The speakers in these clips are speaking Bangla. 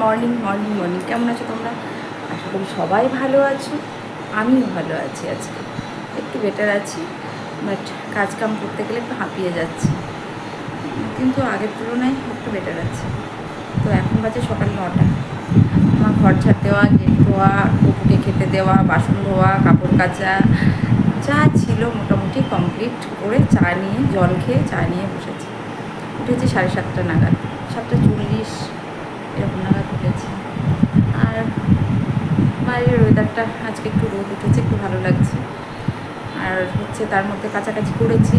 মর্নিং মর্নিং মর্নিং কেমন আছো তোমরা? আশা করি সবাই ভালো আছো। আমিও ভালো আছি, আজকে একটু বেটার আছি, বাট কাজকাম করতে গেলে একটু হাঁপিয়ে যাচ্ছি, কিন্তু আগের তুলনায় একটু বেটার আছি। তো এখন বাজে সকাল 9টা। আমার ঘর ঝাড় দেওয়া, গেট ধোয়া, কুকুরকে খেতে দেওয়া, বাসন ধোয়া, কাপড় কাচা যা ছিল মোটামুটি কমপ্লিট করে জল খেয়ে চা নিয়ে বসেছি। উঠেছি 7:30 নাগাদ, 7:40 এরকম নাগাদ উঠেছি। আর বাইরের ওয়েদারটা আজকে একটু রোদ উঠেছে, একটু ভালো লাগছে। আর হচ্ছে তার মধ্যে কাছাকাছি করেছি,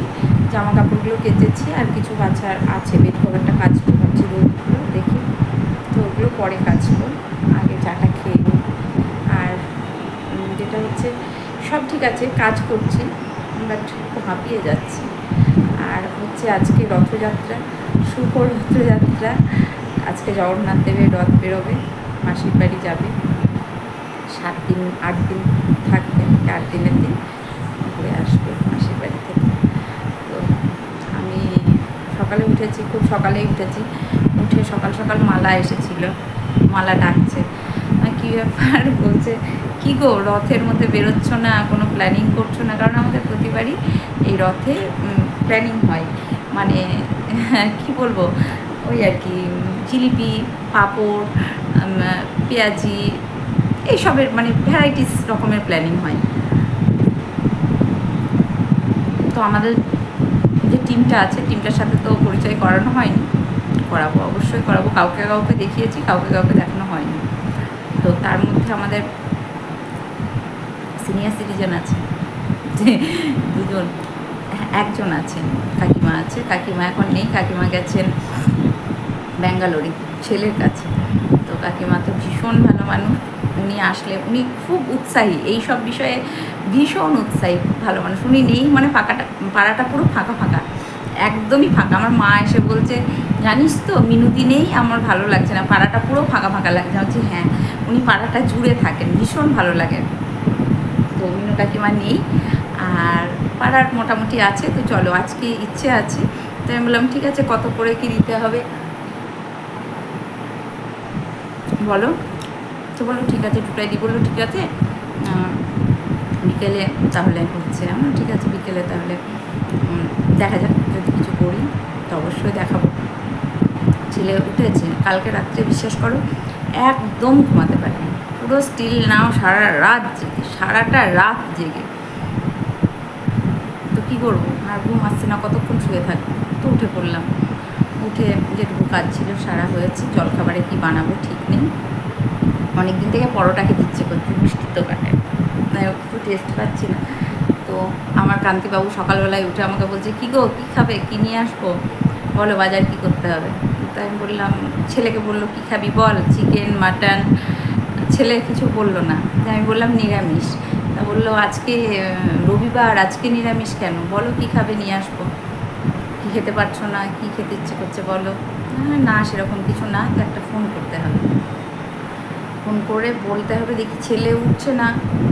জামা কাপড়গুলো কেচেছি, আর কিছু বাছার আছে, বেড কভারটা কাচবো ভাবছি, রোদগুলো দেখি, তো ওগুলো পরে কাচবো, আগে চাটা খেয়ে নিই। আর যেটা হচ্ছে সব ঠিক আছে, কাজ করছি, বাট একটু হাঁপিয়ে যাচ্ছি। আর হচ্ছে আজকে রথযাত্রা, শুভ রথযাত্রা। আজকে জগন্নাথ দেবের রথ বেরোবে, মাসির বাড়ি যাবে, 7 দিন 8 দিন থাকবে, 4 দিনের দিন ঘুরে আসবে মাসির বাড়ি থেকে। তো আমি সকালে উঠেছি, খুব সকালেই উঠেছি, উঠে সকাল সকাল মালা এসেছিলো, মালা ডাকছে, কী ব্যাপার বলছে, কী গো রথের মধ্যে বেরোচ্ছ না, কোনো প্ল্যানিং করছো না? কারণ আমাদের প্রতিবারই এই রথে প্ল্যানিং হয়, মানে কি বলবো, ওই আর কি জিলিপি, পাঁপড়, পেঁয়াজি, এইসবের মানে ভ্যারাইটিস রকমের প্ল্যানিং হয়। তো আমাদের যে টিমটা আছে, টিমটার সাথে তো পরিচয় করানো হয়নি, করাবো, অবশ্যই করাবো, কাউকে কাউকে দেখিয়েছি, কাউকে কাউকে দেখানো হয়নি। তো তার মধ্যে আমাদের সিনিয়র সিটিজেন আছে যে দুজন, একজন আছেন, কাকিমা আছে, কাকিমা এখন নেই, কাকিমা গেছেন ব্যাঙ্গালোরে ছেলের কাছে। তো কাকিমা তো ভীষণ ভালো মানুষ, উনি আসলে উনি খুব উৎসাহী এই সব বিষয়ে, ভীষণ উৎসাহী, খুব ভালো মানুষ। উনি নেই মানে পাড়াটা পুরো ফাঁকা ফাঁকা, একদমই ফাঁকা। আমার মা এসে বলছে, জানিস তো মিনুদি নেই, আমার ভালো লাগছে না, পাড়াটা পুরো ফাঁকা ফাঁকা লাগছে। বলছি হ্যাঁ, উনি পাড়াটা জুড়ে থাকেন, ভীষণ ভালো লাগে। তো মিনু কাকিমা নেই, আর পাড়ার মোটামুটি আছে। তো চলো, আজকে ইচ্ছে আছে, তো আমি বললাম ঠিক আছে, কত করে কি দিতে হবে বলো? তো বললো ঠিক আছে, ঢুকাই দিই। বললো ঠিক আছে, বিকেলে তাহলে হচ্ছে, আমরা ঠিক আছে বিকেলে তাহলে দেখা যাক, যদি কিছু করি তো অবশ্যই দেখাবো। ছেলে উঠেছে কালকে রাত্রে, বিশ্বাস করো একদম ঘুমাতে পারিনি, পুরো স্টিল নাও, সারা রাত জেগে, সারাটা রাত জেগে। তো কী করবো, আর ঘুম আসছে না, কতক্ষণ শুয়ে থাকবো। তো উঠে পড়লাম, উঠে যেটুকু কাজ ছিল সারা হয়েছে। জলখাবারে কি বানাবো ঠিক নেই, অনেক দিন থেকে পরোটা খেতে ইচ্ছে করছে, মিষ্টির দোকানে একটু টেস্ট পাচ্ছি না। তো আমার কান্তিবাবু সকালবেলায় উঠে আমাকে বলছে, কী গো কী খাবে, কী নিয়ে আসবো বলো, বাজার কী করতে হবে। তাই আমি বললাম, ছেলেকে বললো কী খাবি বল, চিকেন মাটন, ছেলে কিছু বললো না। তাই আমি বললাম নিরামিষ। তা বললো আজকে রবিবার, আজকে নিরামিষ কেন, বলো কী খাবে নিয়ে আসবো। কী খেতে পারছো না, কী খেতে ইচ্ছে করছে বলো। না সেরকম কিছু না, তো একটা ফোন করতে হবে, ফোন করে বলতে হবে। দেখি ছেলে উঠছে না,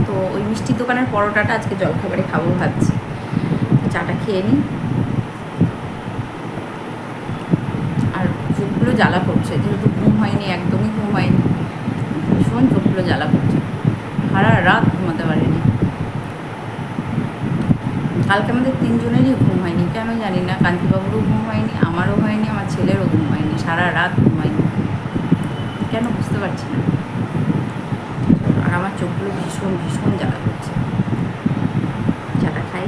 তো ওই মিষ্টির দোকানের পরোটাটা আজকে জলখাবারে খাবো ভাবছি। চাটা খেয়ে নিই। আর চোখগুলো জ্বালা করছে, যেহেতু ঘুম হয়নি, একদমই ঘুম হয়নি, ভীষণ চোখগুলো জ্বালা করছে, সারা রাত ঘুমাতে পারিনি। কালকে আমাদের 3 জনেরই ঘুম হয়নি, কেন জানি না, কান্তিবাবুরও ঘুম হয়নি, আমারও হয়নি, আমার ছেলেরও ঘুম হয়নি, সারা রাত ঘুম হয়নি, কেন বুঝতে পারছি না। আর আমার চোখগুলো ভীষণ ভীষণ জ্বালা করছে। চাটা খাই।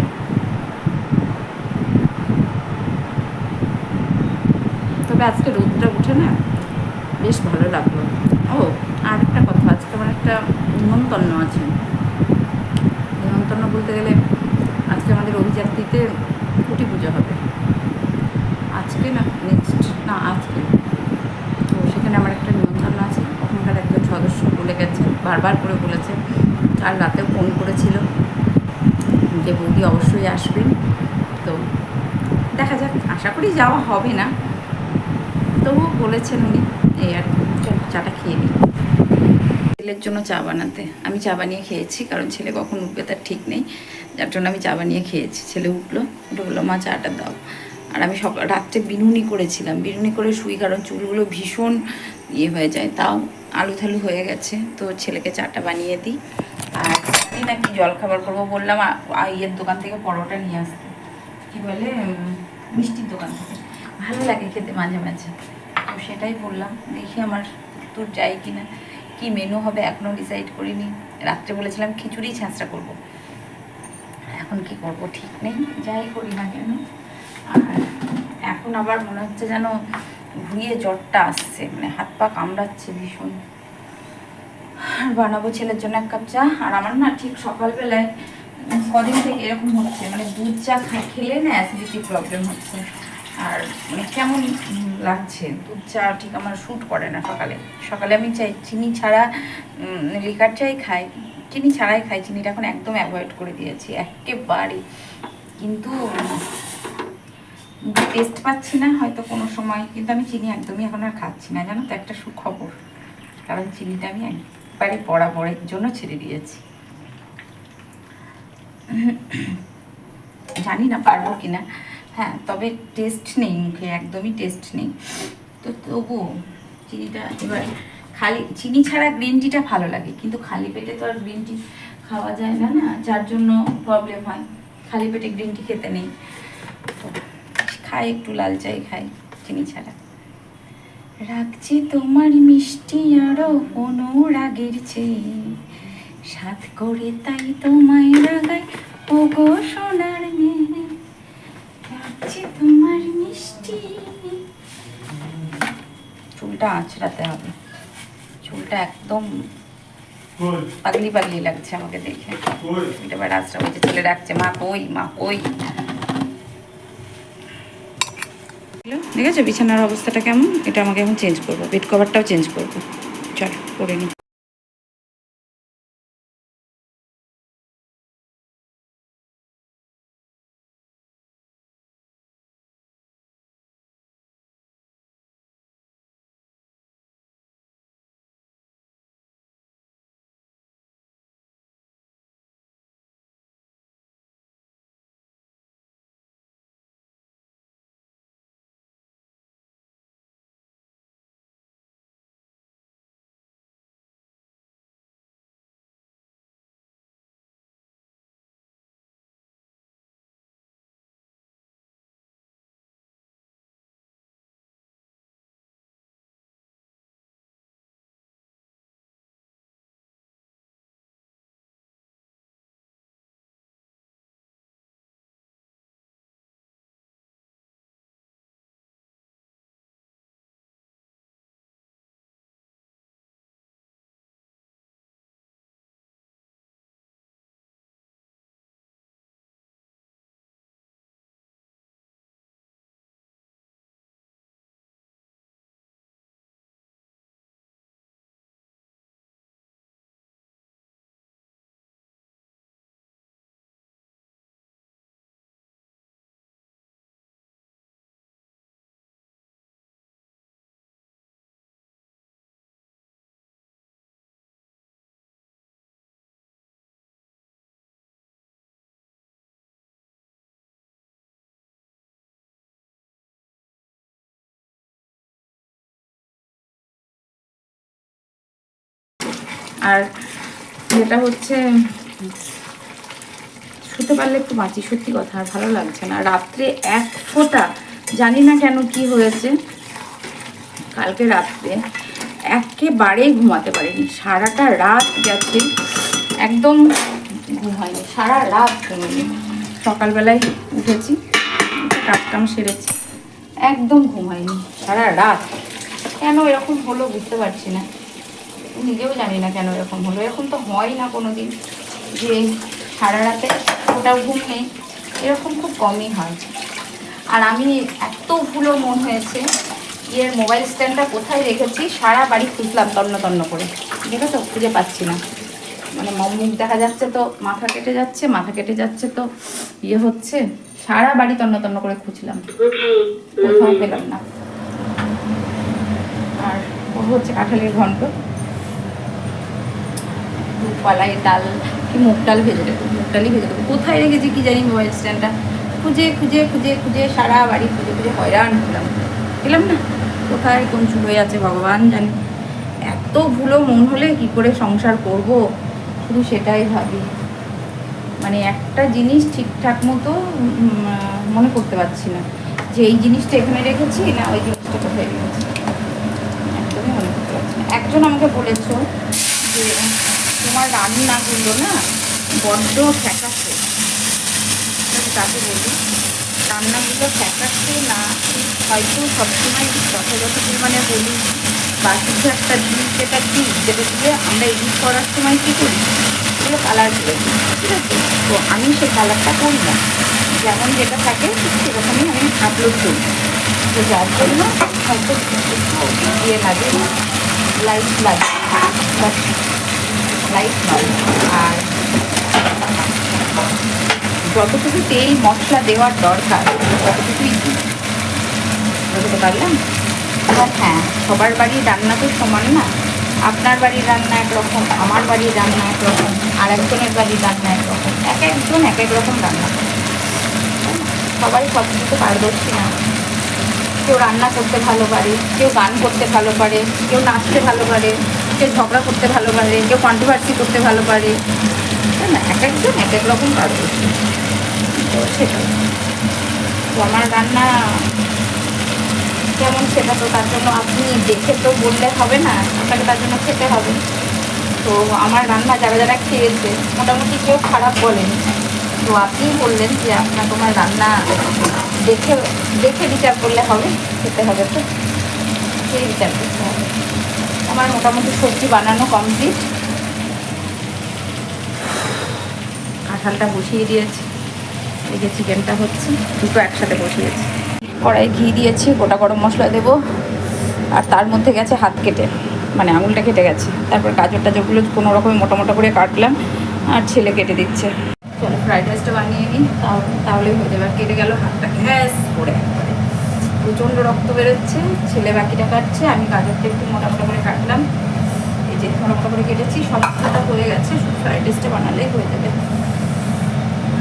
তবে আজকে রোদটা উঠে না, বেশ ভালো লাগলো। ও আর একটা কথা, আজকে আমার একটা নিমন্ত্রণ আছে। নিমন্ত্রণ বলতে গেলে, আজকে আমাদের অভিযাত্রীতে কুটি পুজো হবে, আজকে না নেক্সট না আজকে। তো সেখানে আমার একটা নিমন্ত্রণ আছে, ওখানকার একজন সদস্য বলে গেছে, বারবার করে বলেছে, আর রাতেও ফোন করেছিল যে বৌদি অবশ্যই আসবেন। তো দেখা যাক, আশা করি যাওয়া হবে না, তবুও বলেছেন উনি, এই আর চাটা খেয়ে নিই। ছেলের জন্য চা বানাতে, আমি চা বানিয়ে খেয়েছি, কারণ ছেলে কখন উঠবে তার ঠিক নেই, যার জন্য আমি চা বানিয়ে খেয়েছি। ছেলে উঠে বললো মা চাটা দাও, আর আমি রাত্রে বিনুনি করেছিলাম, বিনুনি করে শুই, কারণ চুলগুলো ভীষণ ইয়ে হয়ে যায়। তাও আলু থালু হয়ে গেছে, তো ছেলেকে চাটা বানিয়ে দিই। আর নাকি জলখাবার করবো বললাম, ইয়ের দোকান থেকে পরোটা নিয়ে আসতে, কী বলে মিষ্টির দোকান থেকে, ভালো লাগে খেতে মাঝে মাঝে। তো সেটাই বললাম, দেখি আমার তোর যাই কিনা, কি মেনু হবে এখনও ডিসাইড করিনি। রাত্রে বলেছিলাম খিচুড়ি ছ্যাঁচড়া করবো, এখন কি করব ঠিক নেই, যাই করি না কেন। আর এখন আবার মনে হচ্ছে যেন ঘুরিয়ে জ্বরটা আসছে, মানে হাত পা কামড়াচ্ছে ভীষণ। আর বানাবো ছেলের জন্য 1 কাপ চা। আর আমার না ঠিক সকালবেলায় কদিন থেকে এরকম হচ্ছে, মানে দুধ চা খেলে না অ্যাসিডিটি প্রবলেম হচ্ছে। আর মানে কেমন লাগছে, দুধ চা ঠিক আমার শ্যুট করে না সকালে। সকালে আমি চাই চিনি ছাড়া লিকার চাই খাই, চিনি ছাড়াই খাই, চিনিটা এখন একদম অ্যাভয়েড করে দিয়েছি একেবারে। কিন্তু টেস্ট পাচ্ছি না হয়তো কোনো সময়, কিন্তু আমি চিনি একদমই এখন আর খাচ্ছি না, জানো তো একটা সুখবর। কারণ চিনিটা আমি একবারে বরাবরের জন্য ছেড়ে দিয়েছি। জানি না পারবো কিনা, হ্যাঁ তবে টেস্ট নেই মুখে, একদমই টেস্ট নেই। তো তবুও চিনিটা এবার, খালি চিনি ছাড়া গ্রিন টিটা ভালো লাগে, কিন্তু খালি পেটে তো আর গ্রিন টি খাওয়া যায় না, না যার জন্য প্রবলেম হয়। খালি পেটে গ্রিন টি খেতে নেই, তো খাই একটু লাল চাই খাই চিনি ছাড়া। রাখছি তোমার মিষ্টি আরো অনুরাগের চেয়ে, সাথ করে তাই তোমায় রাগাই ও গো সোনার মেয়ে, রাখছি তোমার মিষ্টি। চুলটা আঁচড়াতে হবে, চুলটা একদম পাগলি পাগলি লাগছে আমাকে দেখে। এটা এবার আঁচড়া বলছে, ছেলে ডাকছে মা কই, মা কই। দেখেছো বিছানার অবস্থাটা কেমন? এটা আমাকে এখন চেঞ্জ করবো, বেড কভারটাও চেঞ্জ করবো। চল করে নিই। আর যেটা হচ্ছে, শুতে পারলে একটু বাঁচি, সত্যি কথা। আর ভালো লাগছে না রাত্রে এক ফোঁটা, জানি না কেন কি হয়েছে, কালকে রাত্রে একেবারেই ঘুমাতে পারিনি, সারাটা রাত গেছে, একদম ঘুম হয়নি, সারা রাত ঘুমিনি। সকালবেলায় উঠেছি, কাজ কাম সেরেছি, একদম ঘুম হয়নি সারা রাত। কেন এরকম হলো বুঝতে পারছি না, নিজেও জানি না কেন এরকম হলো। এরকম তো হয় না কোনো দিন যে সারা রাতে ওটা ঘুম নেই, এরকম খুব কমই হয়। আর আমি এত ভুলো মন হয়েছে, ইয়ের মোবাইল স্ট্যান্ডটা কোথায় রেখেছি সারা বাড়ি খুঁজলাম তন্ন তন্ন করে, দেখো তো খুঁজে পাচ্ছি না। মানে মুখ দেখা যাচ্ছে তো মাথা কেটে যাচ্ছে, মাথা কেটে যাচ্ছে তো ইয়ে হচ্ছে, সারা বাড়ি তন্ন তন্ন করে খুঁজলাম, কোথাও পেলাম না। আর ও হচ্ছে কাঁঠালের ঘন্ট, কলাই ডাল কি মুগ ডাল ভেজে দেবো, মুগ ডালই ভেজে দেবো। কোথায় রেখেছি কি জানি মোবাইল স্ট্যান্ডটা, খুঁজে খুঁজে খুঁজে খুঁজে সারা বাড়ি খুঁজে খুঁজে হয়রান হলাম, গেলাম না, কোথায় কোন চুলোয় আছে ভগবান জানে। এত ভুলো মন হলে কি করে সংসার করব, শুধু সেটাই ভাবি। মানে একটা জিনিস ঠিকঠাক মতো মনে করতে পারছি না যে এই জিনিসটা এখানে রেখেছি না ওই জিনিসটা কোথায় রেখেছি, একদমই মনে করতে পারছি না। একজন আমাকে বলেছো যে তোমার রান্নাগুলো না বড্ড ফ্যাকাশে। তাকে বলি রান্নাগুলো ফ্যাকাশে না, হয়তো সবসময় যথাযথ পরিমাণে বলি বা কিছু একটা জিনিস যেটা দিই, যেটা দিয়ে আমরা এডিট করার সময় কী করি, এগুলো কালার করে দিই, ঠিক আছে। তো আমি সেই কালারটা করি না, যেমন যেটা থাকে সেরকমই আমি আপলোড করি। তো যার জন্য হয়তো একটু ইয়ে লাগে, লাইট লাগে, বাট লাইট নয়। আর যতটুকু তেল মশলা দেওয়ার দরকার ততটুকুই দিই, বুঝতে পারলাম। আর হ্যাঁ, সবার বাড়ির রান্না তো সমান না। আপনার বাড়ির রান্না একরকম, আমার বাড়ির রান্না একরকম, আর একজনের বাড়ির রান্না একরকম, এক একজন এক এক রকম রান্না করে। সবাই সব কিছু পারদর্শী না। কেউ রান্না করতে ভালো পারে, কেউ গান করতে ভালো পারে, কেউ নাচতে ভালো পারে, কেউ ঝগড়া করতে ভালো পারে, কেউ কন্ট্রোভার্সি করতে ভালো পারে, তাই না? এক একজন এক এক রকম পারদর্শী। তো সেটাই তো আমার রান্না কেমন, সেটা তো তার জন্য আপনি দেখে তো বললে হবে না, আপনাকে তার জন্য খেতে হবে। তো আমার রান্না যারা যারা খেয়েছে মোটামুটি কেউ খারাপ বলেনি। তো আপনি বললেন যে তোমার রান্না দেখে দেখে বিচার করলে হবে, খেতে হবে, তো সেই বিচার করতে হবে। আমার মোটামুটি সবজি বানানো কমপ্লিট, কাঁঠালটা বসিয়ে দিয়েছি, এই যে চিকেনটা হচ্ছে, দুটো একসাথে বসিয়েছি। কড়াই ঘি দিয়েছি, গোটা গরম মশলা দেবো, আর তার মধ্যে গেছে হাত কেটে, মানে আঙুলটা কেটে গেছে। তারপর গাজর টাজরগুলো কোনো রকমের মোটা মোটা করে কাটলাম, আর ছেলে কেটে দিচ্ছে। চলো ফ্রাইড রাইসটা বানিয়ে নিই, তাহলেই হয়ে যাবে। কেটে গেল হাতটা গ্যাস করে একবারে, প্রচণ্ড রক্ত বেরোচ্ছে। ছেলে বাকিটা কাটছে, আমি গাজরটা একটু মোটা মোটা করে কাটলাম, এই যে মোটা মোটা করে কেটেছি। সমস্তটা হয়ে গেছে, শুধু ফ্রাইড রাইসটা বানালেই হয়ে যাবে।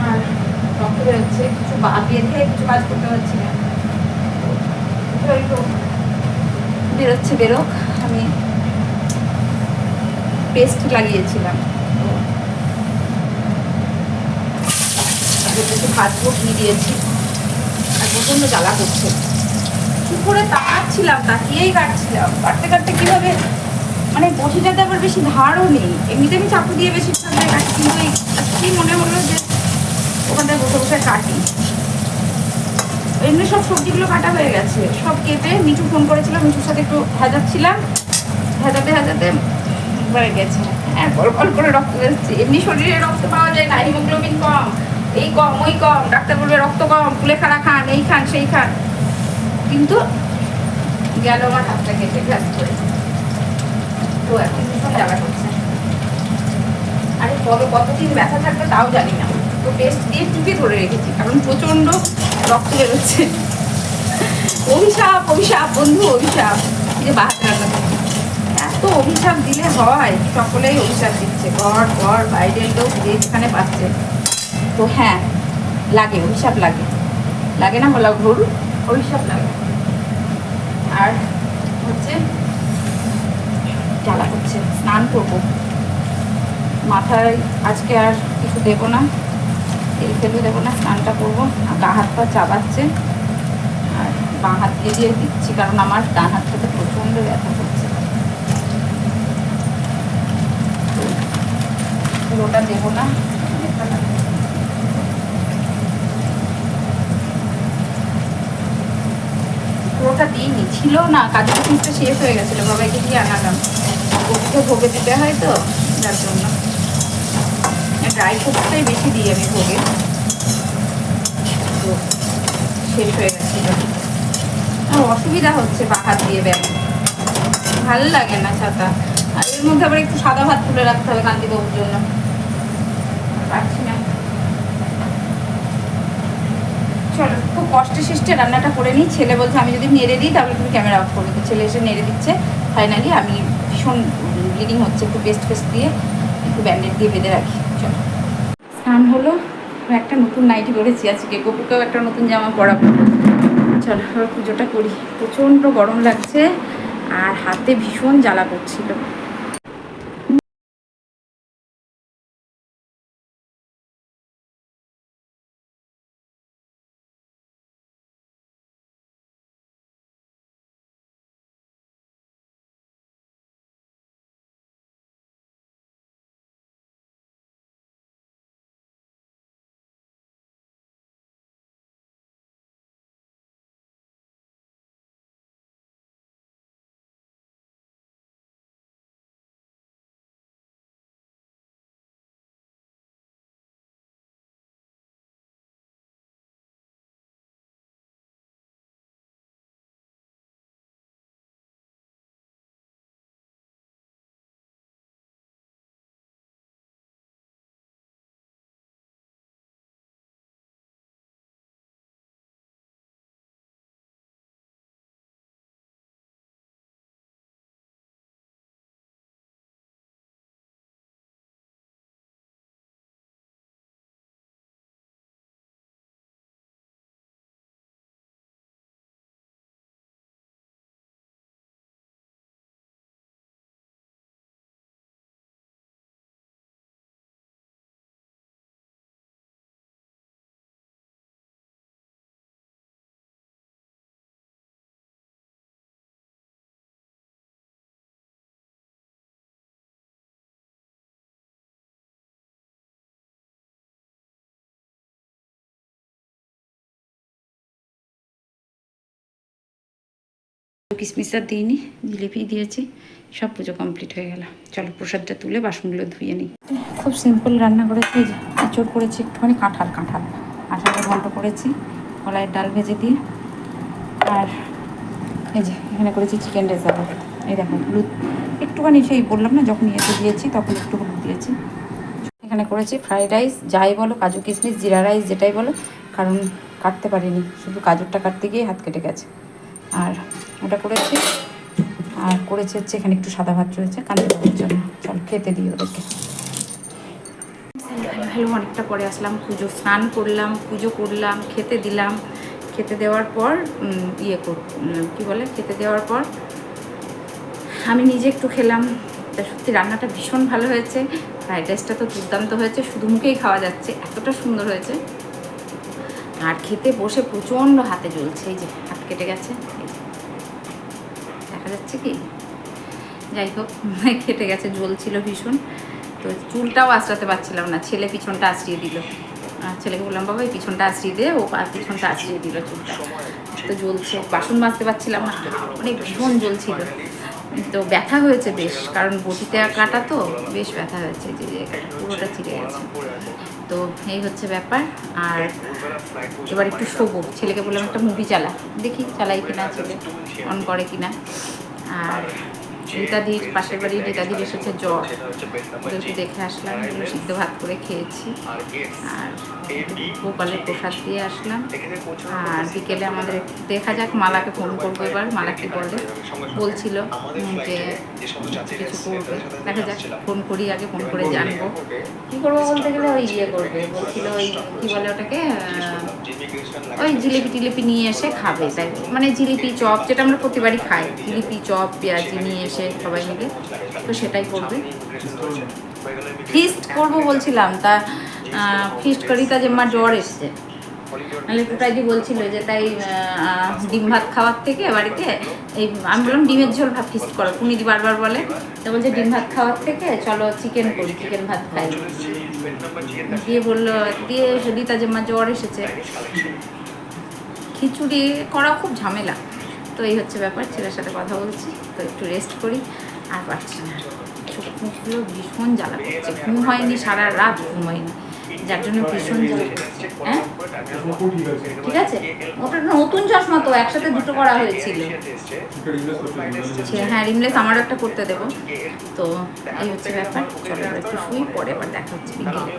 আর রক্ত বেরোচ্ছে, কিছু বেঁধে কিছু কাজ করতে পারছি না, বেরোচ্ছে বেরোক। আমি পেস্ট লাগিয়েছিলাম, তো একটু ভাজবো, ঘি দিয়েছি। আর প্রচণ্ড জ্বালা করছে, কী করে তাকাচ্ছিলাম, তাকিয়েই কাটছিলাম, কাটতে কাটতে কীভাবে, মানে বটিটাতে আবার বেশি ধারও নেই। এমনিতে আমি চাকু দিয়ে বেশি কাটি, কিন্তু এই কি মনে হলো যে ওখানটায় বসে বসে কাটি। এমনি সব সবজিগুলো কাটা হয়ে গেছে, সব কেটে মিঠু ফোন করেছিলাম, মিঠুর সাথে একটু ভেজাচ্ছিলাম, ভেজাতে ভেজাতে বেড়ে গেছে। হ্যাঁ, বল বল করে রক্ত বেরোচ্ছে। এমনি শরীরে রক্ত পাওয়া যায় না, হিমোগ্লোবিন কম, এই কম ওই কম, ডাক্তার বলবে রক্ত কম, কুলেখাড়া খান, এই খান সেই খান, কিন্তু গেল আমার হাতটা কেটে গ্যাস করে। তো এখন ভীষণ জ্বালা করছে। আরে কতদিন ব্যথা থাকবে তাও জানি না, তো পেস্ট দিয়ে টিপে ধরে রেখেছি, কারণ প্রচণ্ড রক্ত বেরোচ্ছে। অভিশাপ অভিশাপ বন্ধু, অভিশাপ। যে বাহাতে রান্না এত অভিশাপ দিলে হয়, সকলেই অভিশাপ দিচ্ছে, ঘর ঘর বাইরের লোক যে যেখানে পাচ্ছে। তো হ্যাঁ, লাগে, অভিশাপ লাগে, লাগে না বলা ভুল, অভিশাপ লাগে। আর হচ্ছে জ্বালা করছে, স্নান করবো, মাথায় আজকে আর কিছু দেবো না, তেল ফেলও দেবো না, স্নানটা করবো। আর গা হাত পা চাবাচ্ছে, আর বাঁ হাত দিয়ে দিচ্ছি, কারণ আমার ডান হাতটাতে প্রচণ্ড ব্যথা করছে। পুরোটা দেবো না, পুরোটা দিইনি, ছিল না, কাজু কিশমিশটা শেষ হয়ে গেছিলো, বাবাইকে দিয়ে আনালাম। ওকে ভোগে দিতে হয় তো, যার জন্য ড্রাই ফ্রুটসটাই বেশি দিই আমি ভোগে, তো শেষ হয়ে গেছিলো। আর অসুবিধা হচ্ছে বা হাত দিয়ে ব্যাগ, ভালো লাগে না ছাতা। আর এর মধ্যে আবার একটু সাদা ভাত তুলে রাখতে হবে কান্তিবাবুর জন্য, পারছি না। চলো, খুব কষ্টে সৃষ্টে রান্নাটা করে নিই। ছেলে বলছে আমি যদি নেড়ে দিই তাহলে তুমি ক্যামেরা অফ করবে, তো ছেলে এসে নেড়ে দিচ্ছে। ফাইনালি আমি ভীষণ ব্লিডিং হচ্ছে, একটু পেস্ট দিয়ে একটু ব্যান্ডেড দিয়ে বেঁধে রাখি। চলো, স্নান হলো, দেখো একটা নতুন নাইটি পরেছি আজকে, গপুকেও একটা নতুন জামা পরাবো। চলো এবার পুজোটা করি। প্রচণ্ড গরম লাগছে আর হাতে ভীষণ জ্বালা করছিল। কিসমিসটা দিইনি, জিলিপি দিয়েছি, সব পুজো কমপ্লিট হয়ে গেল। চলো প্রসাদটা তুলে বাসনগুলো ধুয়ে নিই। খুব সিম্পল রান্না করেছি, এঁচড় করেছি, একটুখানি কাঁঠাল ঘন্ট করেছি কলাইয়ের ডাল ভেজে দিয়ে। আর এই যে এখানে করেছি চিকেন রেজালা। এই দেখো হলুদ একটুখানি, সেই বললাম না যখন ইয়েতে দিয়েছি তখন একটু হলুদ দিয়েছি। এখানে করেছি ফ্রাইড রাইস, যাই বলো, কাজু কিশমিশ জিরা রাইস যেটাই বলো, কারণ কাটতে পারিনি, শুধু গাজরটা কাটতে গিয়ে হাত কেটে গেছে। আর ওটা করেছি, আর করেছি হচ্ছে এখানে একটু সাদা ভাত রয়েছে কান্তির জন্য। চল খেতে দিই ওদেরকে। ভালো অনেকটা পরে আসলাম, স্নান করলাম, পুজো করলাম, খেতে দিলাম। খেতে দেওয়ার পর খেতে দেওয়ার পর আমি নিজে একটু খেলাম। তা সত্যি রান্নাটা ভীষণ ভালো হয়েছে, ফ্রাইড রাইসটা তো দুর্দান্ত হয়েছে, শুধু মুখেই খাওয়া যাচ্ছে, এতটা সুন্দর হয়েছে। আর খেতে বসে প্রচণ্ড হাতে জ্বলছে, এই যে হাত কেটে গেছে, দেখা যাচ্ছে কি, যাই হোক কেটে গেছে, জ্বলছিল ভীষণ। তো চুলটাও আঁচড়াতে পারছিলাম না, ছেলে পিছনটা আঁচড়িয়ে দিল। ছেলেকে বললাম বাবা এই পিছনটা আঁচড়িয়ে দে, ও পিছনটা আঁচড়িয়ে দিল চুলটা। তো জ্বলছে, বাসন মাজতে পারছিলাম না, মানে ভীষণ জ্বলছিল। তো ব্যথা হয়েছে বেশ, কারণ বটিতে কাটা তো বেশ ব্যথা হয়েছে, যে পুরোটা ছিঁড়ে গেছে। তো এই হচ্ছে ব্যাপার। আর এবার একটু শোবো, ছেলেকে বললাম একটা মুভি চালা, দেখি চালাই কিনা, ছেলে অন করে কিনা। আর রীতাদির পাশের বাড়ি রীতাদির এসেছে জ্বর, ওদেরকে দেখে আসলাম, সিদ্ধ ভাত করে খেয়েছি। আর গোপালের প্রসাদ দিয়ে আসলাম। আর বিকেলে আমাদের দেখা যাক, মালাকে ফোন করবো এবার, মালা কি বলছিল যে কিছু করবে, দেখা যাক, ফোন করি আগে, ফোন করে জানবো কী করবো। বলতে গেলে ওই করবে বলছিল, ওই কী বলে ওটাকে, ওই জিলিপি টিলিপি নিয়ে এসে খাবে, তাই মানে জিলিপি চপ, যেটা আমরা প্রতিবারই খাই, জিলিপি চপ পেঁয়াজি নিয়ে এসে সবাই মিলে, তো সেটাই করবে। ফিস্ট করবো বলছিলাম, তা ফিস্ট করি, তা যে মার জ্বর এসছে, নাহলে টুটাইদি বলছিল যে তাই ডিম ভাত খাওয়ার থেকে বাড়িতে এই, আমি বললাম ডিমের ঝোল ভাত ফিস্ট করো, পুনিদি বারবার বলে, তো বলছে ডিম ভাত খাওয়ার থেকে চলো চিকেন করি, চিকেন ভাত খাই। দিয়ে বললো, দিয়ে রীতা যে মা জ্বর এসেছে, খিচুড়ি করা খুব ঝামেলা। তো এই হচ্ছে ব্যাপার, ছেলের সাথে কথা বলছি, তো একটু রেস্ট করি, আর পারছি না, চোখ মুখগুলো ভীষণ জ্বালা করছে, ঘুম হয়নি, সারা রাত ঘুম হয়নি, যার জন্য ভীষণ জ্বালা করছে। হ্যাঁ ঠিক আছে, ওটা নতুন চশমা তো, একসাথে দুটো করা হয়েছিল। হ্যাঁ রিমলেস আমারও একটা করতে দেবো। তো এই হচ্ছে ব্যাপার, চলো একটু শুই, পরে আবার দেখা হচ্ছে বিকেলে।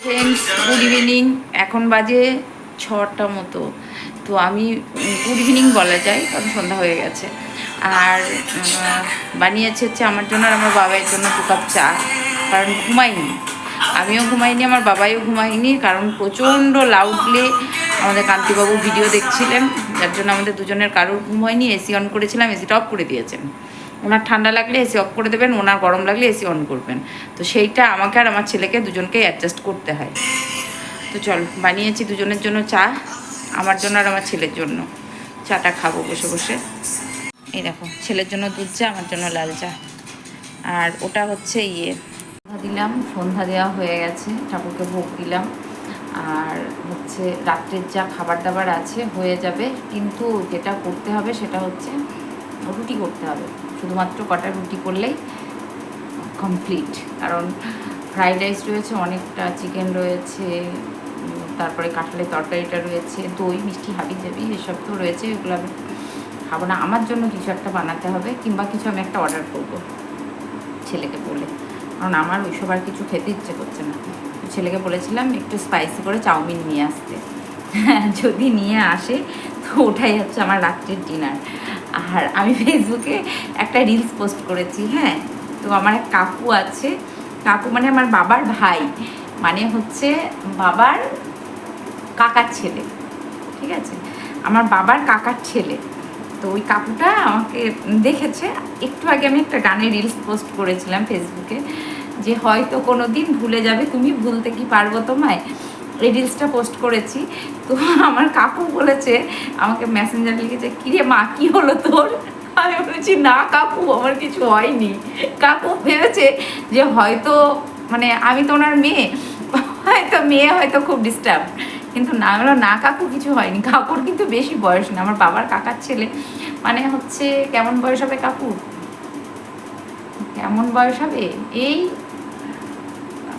ফ্রেন্ডস গুড ইভিনিং, এখন বাজে 6টা মতো। তো আমি গুড ইভিনিং বলা যায়, কারণ সন্ধ্যা হয়ে গেছে। আর বানিয়েছে হচ্ছে আমার জন্য আর আমার বাবার জন্য 2 কাপ চা, কারণ ঘুমাইনি। আমিও ঘুমাইনি, আমার বাবাইও ঘুমাইনি, কারণ প্রচণ্ড লাউডলি আমাদের কান্তিবাবু ভিডিও দেখছিলেন, যার জন্য আমাদের দুজনের কারোর ঘুম হয়নি। এসি অন করেছিলাম, এসিটা অফ করে দিয়েছেন। ওনার ঠান্ডা লাগলে এসি অফ করে দেবেন, ওনার গরম লাগলে এসি অন করবেন। তো সেইটা আমাকে আর আমার ছেলেকে দুজনকেই অ্যাডজাস্ট করতে হয়। তো চল, বানিয়েছি দুজনের জন্য চা, আমার জন্য আর আমার ছেলের জন্য। চাটা খাবো বসে বসে। এই দেখো, ছেলের জন্য দুধ চা, আমার জন্য লাল চা। আর ওটা হচ্ছে সন্ধ্যা দিলাম, সন্ধ্যা দেওয়া হয়ে গেছে, ঠাকুরকে ভোগ দিলাম। আর হচ্ছে রাত্রের যা খাবার দাবার আছে হয়ে যাবে, কিন্তু যেটা করতে হবে সেটা হচ্ছে রুটি করতে হবে। শুধুমাত্র কটা রুটি করলেই কমপ্লিট, কারণ ফ্রাইড রাইস রয়েছে, অনেকটা চিকেন রয়েছে, তারপরে কাঁঠালের তরকারিটা রয়েছে, দই মিষ্টি হাবি জাবি এসব তো রয়েছে, এগুলো আমি খাবো না। আমার জন্য কিছু একটা বানাতে হবে, কিংবা কিছু আমি একটা অর্ডার করবো ছেলেকে বলে, কারণ আমার ওইসব আর কিছু খেতে ইচ্ছে করছে না। ছেলেকে বলেছিলাম একটু স্পাইসি করে চাউমিন নিয়ে আসতে, যদি নিয়ে আসে তো ওটাই হচ্ছে আমার রাত্রির ডিনার। আর আমি ফেসবুকে একটা রিলস পোস্ট করেছি, হ্যাঁ। তো আমার এক কাকু আছে, কাকু মানে আমার বাবার ভাই, মানে হচ্ছে বাবার কাকার ছেলে, ঠিক আছে, আমার বাবার কাকার ছেলে। তো ওই কাকুটা আমাকে দেখেছে, একটু আগে আমি একটা গানের রিলস পোস্ট করেছিলাম ফেসবুকে, যে হয়তো কোনো দিন ভুলে যাবে তুমি, ভুলতে কি পারবো তোমায়, এই রিলসটা পোস্ট করেছি। তো আমার কাকু বলেছে, আমাকে মেসেঞ্জার লিখেছে, কিরে মা কি হলো তোর? আমি বলেছি না কাকু, আমার কিছু হয়নি। কাকু ভেবেছে যে হয়তো মানে আমি তো ওনার মেয়ে, হয়তো মেয়ে হয়তো খুব ডিস্টার্ব, কিন্তু না হলো না কাকু কিছু হয়নি। কাকুর কিন্তু বেশি বয়স না, আমার বাবার কাকার ছেলে, মানে হচ্ছে কেমন বয়স হবে কাকু, কেমন বয়স হবে, এই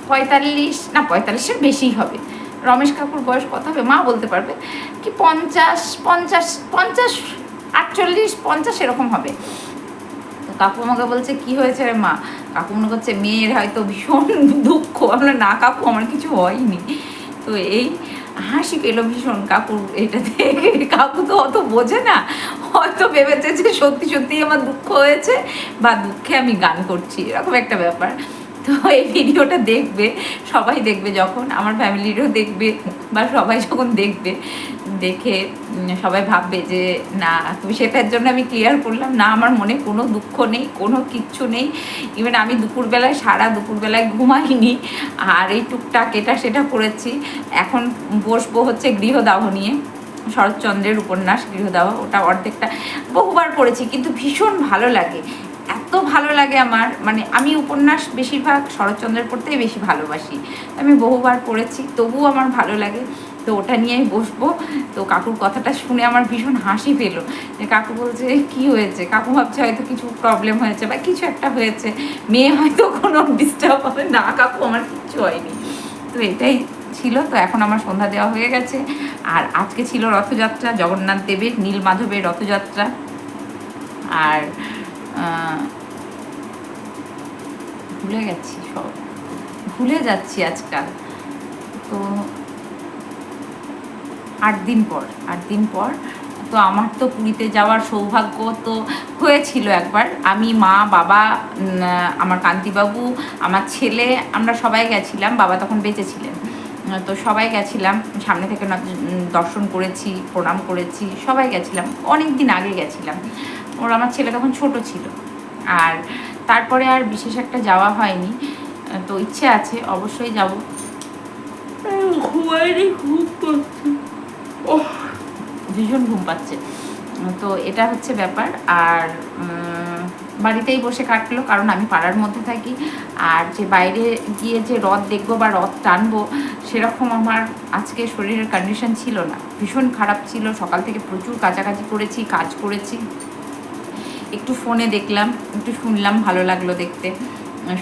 45 না 45-এর বেশিই হবে। রমেশ কাকুর বয়স কত হবে মা বলতে পারবে, কি 50 50 50 48 50 এরকম হবে। তো কাকু আমাকে বলছে কি হয়েছে রে মা, কাকু মনে করছে মেয়ের হয়তো ভীষণ দুঃখ। আমরা না কাকু আমার কিছু হয়নি। তো এই হাসি পেলো ভীষণ কাকুর এটা দেখে। কাকু তো অত বোঝে না, হয়তো ভেবেছে যে সত্যি সত্যিই আমার দুঃখ হয়েছে, বা দুঃখে আমি গান করছি, এরকম একটা ব্যাপার। তো এই ভিডিওটা দেখবে, সবাই দেখবে, যখন আমার ফ্যামিলিরও দেখবে, বা সবাই যখন দেখবে, দেখে সবাই ভাববে যে না, তুমি সেটার জন্য আমি ক্লিয়ার করলাম না, আমার মনে কোনো দুঃখ নেই, কোনো কিচ্ছু নেই। ইভেন আমি দুপুরবেলায় সারা দুপুরবেলায় ঘুমাইনি, আর এই টুকটাক এটা সেটা করেছি। এখন বসবো হচ্ছে গৃহদাহ নিয়ে, শরৎচন্দ্রের উপন্যাস গৃহদাহ, ওটা অর্ধেকটা বহুবার পড়েছি, কিন্তু ভীষণ ভালো লাগে, এত ভালো লাগে আমার, মানে আমি উপন্যাস বেশিরভাগ শরৎচন্দ্রের পড়তেই বেশি ভালোবাসি, আমি বহুবার পড়েছি, তবুও আমার ভালো লাগে। তো ওটা নিয়েই বসবো। তো কাকুর কথাটা শুনে আমার ভীষণ হাসি পেলো, যে কাকু বলছে কি হয়েছে, কাকু ভাবছে হয়তো কিছু প্রবলেম হয়েছে বা কিছু একটা হয়েছে, মেয়ে হয়তো কোনো ডিস্টার্ব হবে না, কাকু আমার কিচ্ছু হয়নি। তো এটাই ছিল। তো এখন আমার সন্ধ্যা দেওয়া হয়ে গেছে, আর আজকে ছিল রথযাত্রা, জগন্নাথ দেবের নীলমাধবের রথযাত্রা। আর ভুলে গেছি, সব ভুলে যাচ্ছি আজকাল। তো 8 দিন পর তো আমার তো পুরীতে যাওয়ার সৌভাগ্য তো হয়েছিল একবার। আমি, মা, বাবা, আমার কান্তিবাবু, আমার ছেলে, আমরা সবাই গেছিলাম, বাবা তখন বেঁচে ছিলেন। তো সবাই গেছিলাম, সামনে থেকে দর্শন করেছি, প্রণাম করেছি, সবাই গেছিলাম, অনেক দিন আগে গেছিলাম, ওর আমার ছেলে তখন ছোট ছিল। আর তারপরে আর বিশেষ একটা যাওয়া হয়নি। তো ইচ্ছে আছে অবশ্যই যাব। ভীষণ ঘুম পাচ্ছে। তো এটা হচ্ছে ব্যাপার। আর বাড়িতেই বসে কাটলো, কারণ আমি পাড়ার মধ্যে থাকি, আর যে বাইরে গিয়ে যে রথ দেখবো বা রথ টানবো সেরকম আমার আজকে শরীরের কন্ডিশন ছিল না, ভীষণ খারাপ ছিল। সকাল থেকে প্রচুর কাছাকাছি করেছি, কাজ করেছি, একটু ফোনে দেখলাম, একটু শুনলাম, ভালো লাগলো দেখতে,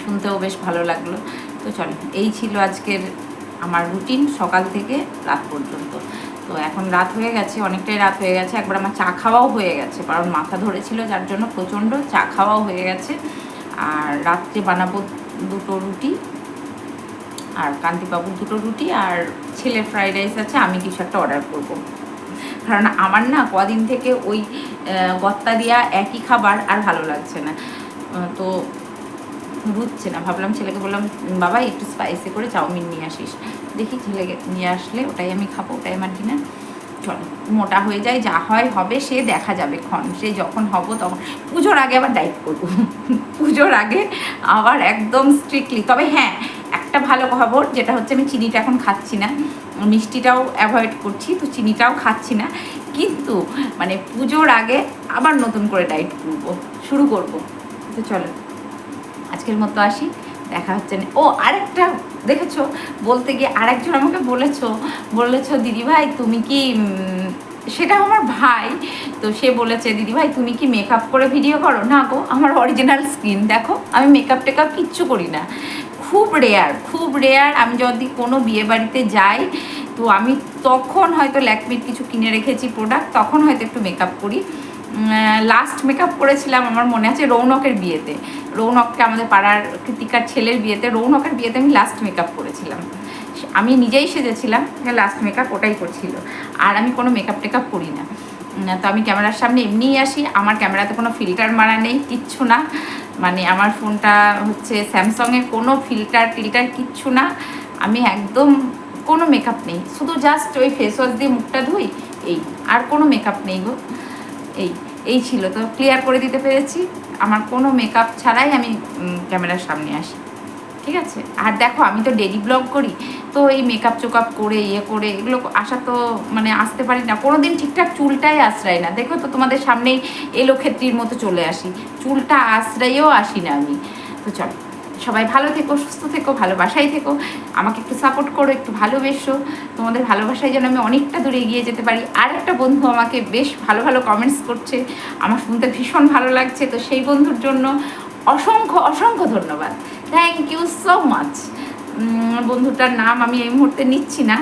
শুনতেও বেশ ভালো লাগলো। তো চলো, এই ছিল আজকের আমার রুটিন সকাল থেকে রাত পর্যন্ত। তো এখন রাত হয়ে গেছে, অনেকটাই রাত হয়ে গেছে, একবার আমার চা খাওয়াও হয়ে গেছে, কারণ মাথা ধরেছিল যার জন্য প্রচণ্ড চা খাওয়াও হয়ে গেছে। আর রাত্রে বানাবো 2টো রুটি, আর কান্তিবাবুর 2টো রুটি, আর ছেলের ফ্রাইড রাইস আছে, আমি কিছু একটা অর্ডার করব। কারণ আমার না কদিন থেকে ওই গত্তা দিয়া একই খাবার আর ভালো লাগছে না। তো রুচ্ছে না। ভাবলাম ছেলেকে বললাম বাবা একটু স্পাইসি করে চাউমিন নিয়ে আসিস, দেখি ছেলেকে নিয়ে আসলে ওটাই আমি খাবো, ওটাই আমার ডিনার। চলো মোটা হয়ে যায়, যা হয় হবে, সে দেখা যাবে ক্ষণ, সে যখন হব তখন। পুজোর আগে আবার ডায়েট করবো পুজোর আগে আবার একদম স্ট্রিক্টলি। তবে হ্যাঁ, একটা ভালো খবর যেটা হচ্ছে আমি চিনিটা এখন খাচ্ছি না, মিষ্টিটাও অ্যাভয়েড করছি, তো চিনিটাও খাচ্ছি না, কিন্তু মানে পুজোর আগে আবার নতুন করে ডায়েট শুরু করবো। তো চলো আজকের মতো আসি, দেখা হচ্ছে না। ও আরেকটা দেখেছো, বলতে গিয়ে আরেকজন আমাকে বলেছো দিদিভাই তুমি কি, সেটা আমার ভাই, তো সে বলেছে দিদিভাই তুমি কি মেকআপ করে ভিডিও করো? না গো, আমার অরিজিনাল স্কিন দেখো, আমি মেকআপ টেকআপ কিচ্ছু করি না। খুব রেয়ার আমি যদি কোনো বিয়ে বাড়িতে যাই, তো আমি তখন হয়তো ল্যাকমির কিছু কিনে রেখেছি প্রোডাক্ট, তখন হয়তো একটু মেকআপ করি। লাস্ট মেকআপ করেছিলাম আমার মনে আছে রৌনকের বিয়েতে, রৌনককে আমাদের পাড়ার কৃতিকার ছেলের বিয়েতে, রৌনকের বিয়েতে আমি লাস্ট মেকআপ করেছিলাম, আমি নিজেই সেজেছিলাম, লাস্ট মেকআপ ওটাই করছিল। আর আমি কোনো মেকআপ টেকআপ করি না, তো আমি ক্যামেরার সামনে এমনিই আসি, আমার ক্যামেরাতে কোনো ফিল্টার মারা নেই, কিচ্ছু না, মানে আমার ফোনটা হচ্ছে স্যামসংয়ের, কোনো ফিল্টার টিল্টার কিচ্ছু না, আমি একদম কোনো মেকআপ নেই, শুধু জাস্ট ওই ফেস ওয়াশ দিয়ে মুখটা ধুই, এই, আর কোনো মেকআপ নেই গো। এই ছিল, তো ক্লিয়ার করে দিতে পেরেছি, আমার কোনো মেকআপ ছাড়াই আমি ক্যামেরার সামনে আসি, ঠিক আছে। আর দেখো আমি তো ডেলি ব্লগ করি, তো এই মেকআপ চোকআপ করে করে এগুলো আসা তো মানে আসতে পারি না, কোনো দিন ঠিকঠাক চুলটাই আশ্রয় না, দেখো তো তোমাদের সামনেই এলো ক্ষেত্রীর মতো চলে আসি, চুলটা আশ্রয়েও আসি না আমি। তো চলো সবাই ভালো থেকো, সুস্থ থেকো, ভালোবাসাই থেকো, আমাকে একটু সাপোর্ট করো, একটু ভালোবেসো, তোমাদের ভালোবাসায় যেন আমি অনেকটা দূরে এগিয়ে যেতে পারি। আর একটা বন্ধু আমাকে বেশ ভালো কমেন্টস করছে, আমার শুনতে ভীষণ ভালো লাগছে, তো সেই বন্ধুর জন্য অসংখ্য ধন্যবাদ, থ্যাংক ইউ সো মাচ। বন্ধুটার নাম আমি এই মুহূর্তে নিচ্ছি না,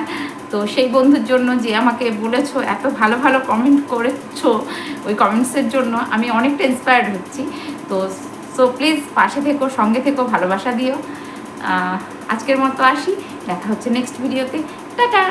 তো সেই বন্ধুর জন্য যে আমাকে বলেছো, এত ভালো কমেন্ট করেছো, ওই কমেন্টসের জন্য আমি অনেকটা ইন্সপায়ার্ড হচ্ছি। তো সো প্লিজ পাশে থেকো, সঙ্গে থেকো, ভালোবাসা দিও। আজকের মতো আসি, দেখা হচ্ছে নেক্সট ভিডিওতে, টাটা।